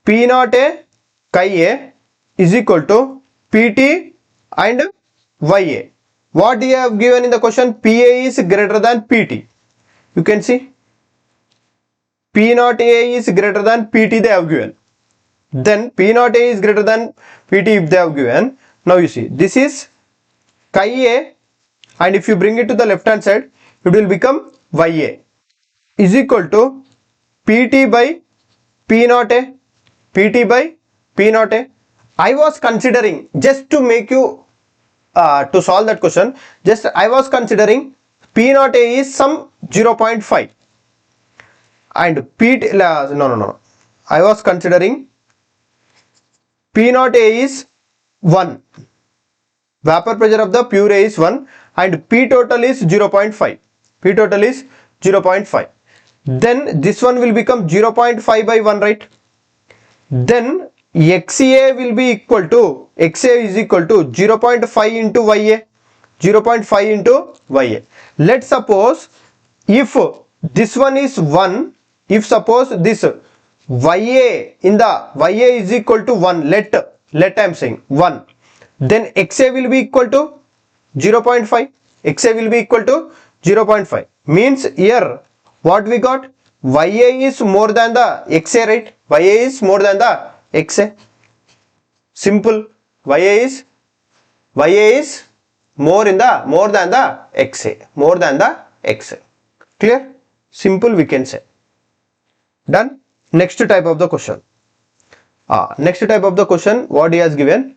P naught A chi A is equal to PT and YA. What you have given in the question, PA is greater than PT. You can see P naught A is greater than PT they have given. Then P naught A is greater than PT if they have given. Now you see, this is chi A, and if you bring it to the left hand side, it will become YA is equal to PT by P naught A. PT by P naught A. I was considering, just to make you to solve that question, just I was considering P naught A is some 0.5 and PT, no, I was considering P naught A is 1, vapor pressure of the pure air is 1 and P total is 0.5, P total is 0.5. Then this one will become 0.5 by 1, right? Then XA will be equal to, XA is equal to 0.5 into YA, 0.5 into YA. Let's suppose if this one is 1, if suppose this YA in the YA is equal to 1, let I am saying 1, then XA will be equal to 0.5, XA will be equal to 0.5, means here what we got, YA is more than the XA, right? YA is more than the XA. Simple. YA is more than the XA. More than the XA. Clear? Simple we can say. Done. Next type of the question. Next type of the question, what he has given.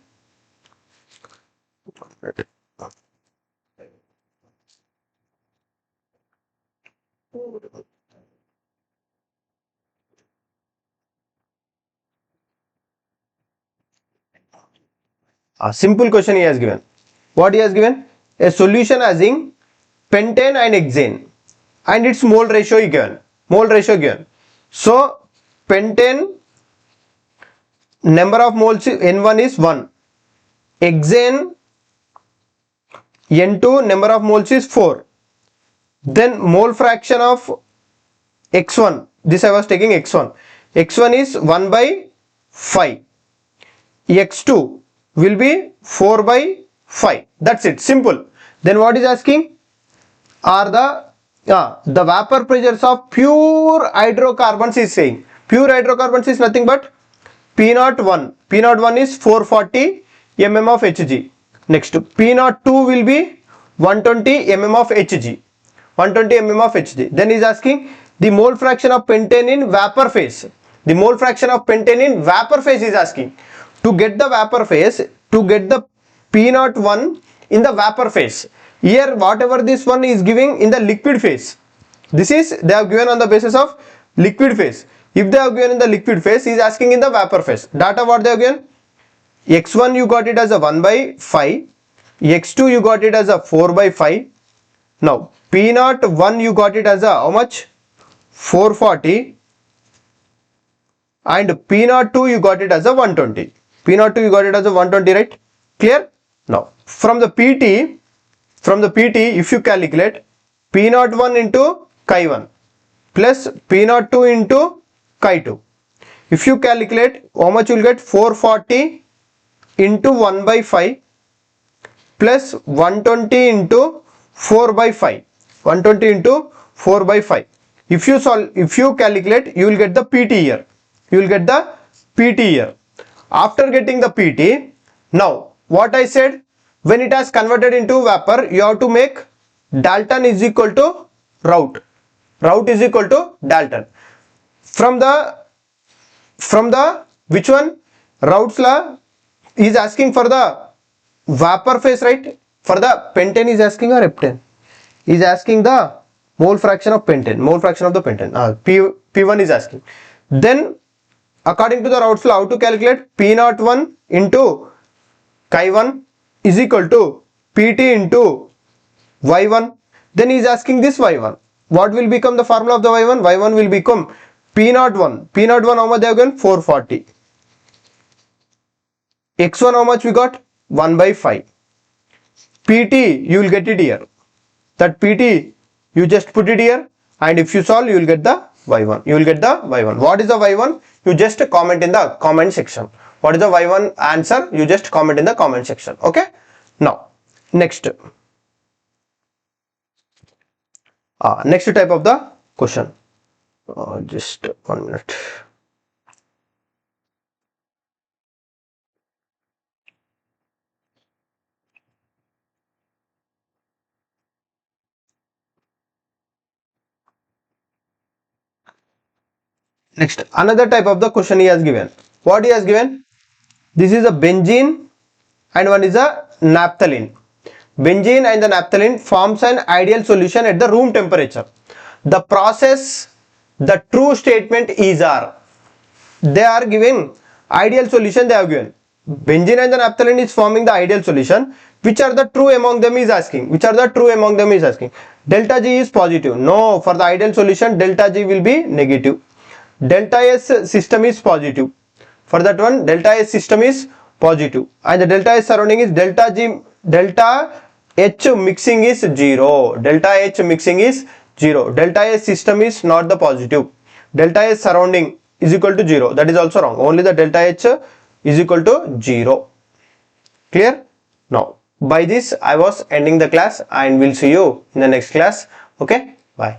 A simple question he has given. What he has given? A solution having pentane and hexane and its mole ratio given. Mole ratio given. So pentane number of moles N1 is 1. Hexane N2 number of moles is 4. Then mole fraction of X1. This I was taking X1. X1 is 1 by 5. X2 will be 4 by 5. That's it. Simple. Then what is asking? Are the vapor pressures of pure hydrocarbons is saying. Pure hydrocarbons is nothing but P01. P01 is 440 mm of Hg. Next P02 will be 120 mm of Hg. 120 mm of Hg. Then he is asking the mole fraction of pentane in vapor phase. The mole fraction of pentane in vapor phase is asking. To get the vapor phase, to get the P01 in the vapor phase. Here whatever this one is giving in the liquid phase. This is they have given on the basis of liquid phase. If they have given in the liquid phase, he is asking in the vapor phase. Data what they have given? X1 you got it as a 1 by 5. X2 you got it as a 4 by 5. Now P01 you got it as a how much? 440. And P02 you got it as a 120. P02 you got it as a 120, right? Clear? Now from the PT, if you calculate P01 into chi1 plus P02 into chi2, if you calculate how much you will get, 440 into 1 by 5 plus 120 into 4 by 5. 120 into 4 by 5. If you solve, if you calculate, you will get the PT here. You will get the PT here. After getting the PT, now what I said, when it has converted into vapor, you have to make Dalton is equal to Raoult. Raoult is equal to Dalton. From the which one? Raoult's law is asking for the vapor phase, right? For the pentane is asking or heptane? Is asking the mole fraction of pentane, mole fraction of the pentane. P1 is asking. Then according to the Raoult's law, how to calculate? P01 into chi1 is equal to PT into y1. Then he is asking this y1. What will become the formula of the y1? Y1 will become P01. P01 how much they have given? 440. X1 how much we got? 1 by 5. PT you will get it here. That PT you just put it here, and if you solve you will get the y1. You will get the y1. What is the y1? You just comment in the comment section. What is the y1 answer? You just comment in the comment section. Okay. Now next. Next type of the question. Just 1 minute. Next, another type of the question he has given. What he has given? This is a benzene and one is a naphthalene. Benzene and the naphthalene forms an ideal solution at the room temperature. The process, the true statement is R. They are given ideal solution they have given. Benzene and the naphthalene is forming the ideal solution. Which are the true among them is asking. Which are the true among them is asking. Delta G is positive. No, for the ideal solution delta G will be negative. Delta S system is positive. For that one, delta S system is positive, and the delta S surrounding is delta G, delta H mixing is 0. Delta H mixing is 0. Delta S system is not the positive. Delta S surrounding is equal to 0. That is also wrong. Only the delta H is equal to 0. Clear? Now, by this I was ending the class, and we'll see you in the next class. Okay, bye.